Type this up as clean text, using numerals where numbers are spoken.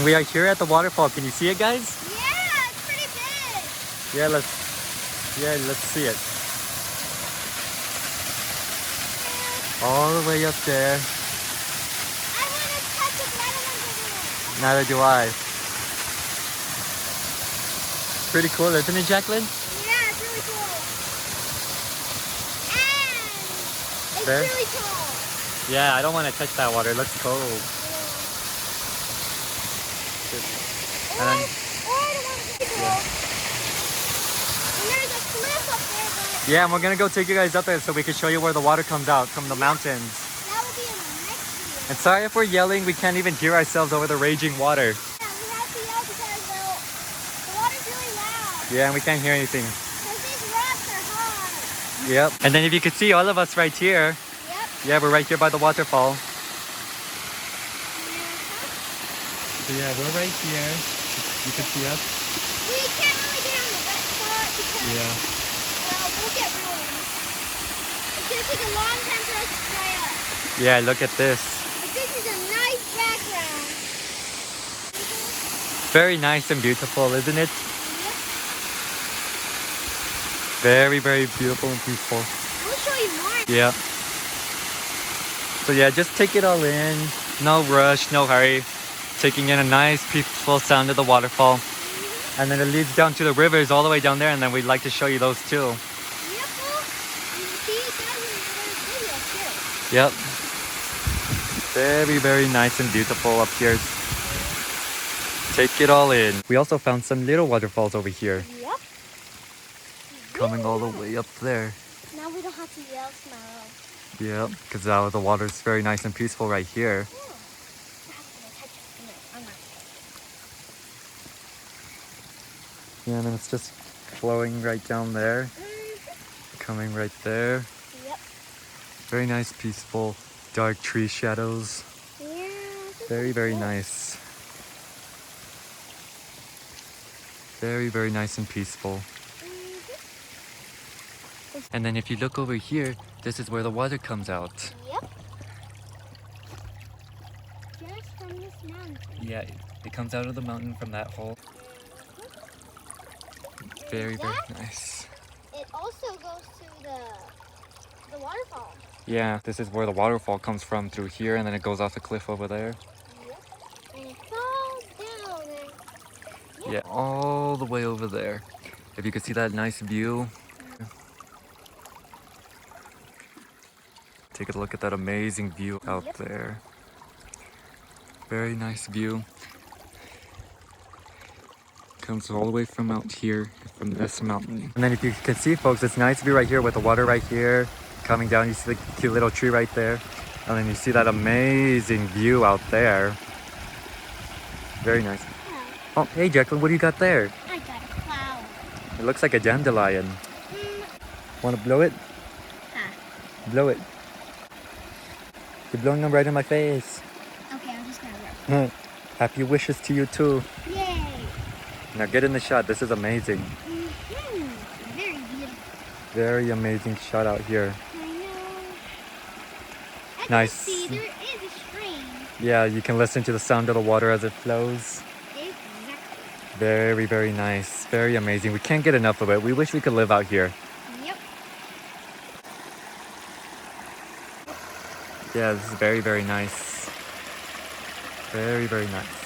And we are here at the waterfall. Can you see it, guys? Yeah, it's pretty big. Let's see it. All the way up there. I want to touch it, but I don't want to go in. Neither do I. Pretty cool, isn't it, Jacqueline? Yeah, it's really cool. And it's There? really tall. Yeah, I don't want to touch that water. It looks cold. Or And I don't want to go. And there's a cliff up there, but yeah, and we're gonna go take you guys up there so we can show you where the water comes out from the mountains. that will be in the next video. And sorry if we're yelling, we can't even hear ourselves over the raging water. Yeah, we have to yell because the water's really loud. Yeah, and we can't hear anything. Because these rocks are hard. Yep. And then if you could see all of us right here. Yep. Yeah, we're right here by the waterfall. So yeah, we're right here. You can see us. We can't really get on the wet spot because, well, we'll get ruined. It's going to take a long time for us to dry up. Yeah, look at this. But this is a nice background. Very nice and beautiful, isn't it? Yep. Very, very beautiful and peaceful. I'll show you more. Yeah. So yeah, just take it all in. No rush, no hurry. Taking in a nice peaceful sound of the waterfall. And then it leads down to the rivers all the way down there, and then we'd like to show you those too. Yep. You see, that was video too. Yep. Very, very nice and beautiful up here. Take it all in. We also found some little waterfalls over here. Yep. Coming all the way up there. Now we don't have to yell, Smilo. Yep, because the water's very nice and peaceful right here. Yeah, and then it's just flowing right down there. Coming right there. Yep. Very nice, peaceful, dark tree shadows. Yeah. Very, very nice. Very, very nice and peaceful. And then if you look over here, this is where the water comes out. Yep. Just from this mountain. Yeah, it comes out of the mountain from that hole. Very, very nice. It also goes to the waterfall. Yeah, this is where the waterfall comes from, through here, and then it goes off the cliff over there. Yep. And it falls down and Yeah, all the way over there. If you could see that nice view. Take a look at that amazing view out there. Very nice view. Comes all the way from out here, from this mountain. And then if you can see, folks, it's nice view right here with the water right here coming down. You see the cute little tree right there. And then you see that amazing view out there. Very nice. Oh, hey Jacqueline, what do you got there? I got a flower. It looks like a dandelion. Want to blow it? Blow it. You're blowing them right in my face. Okay, I'm just gonna rub. Happy wishes to you too. Yay! Now get in the shot. This is amazing. Very beautiful. Very amazing shot out here. I know. As Nice. you can see, there is a stream. Yeah, you can listen to the sound of the water as it flows. Exactly. Very, very nice. Very amazing. We can't get enough of it. We wish we could live out here. Yep. Yeah, this is very, very nice. Very, very nice.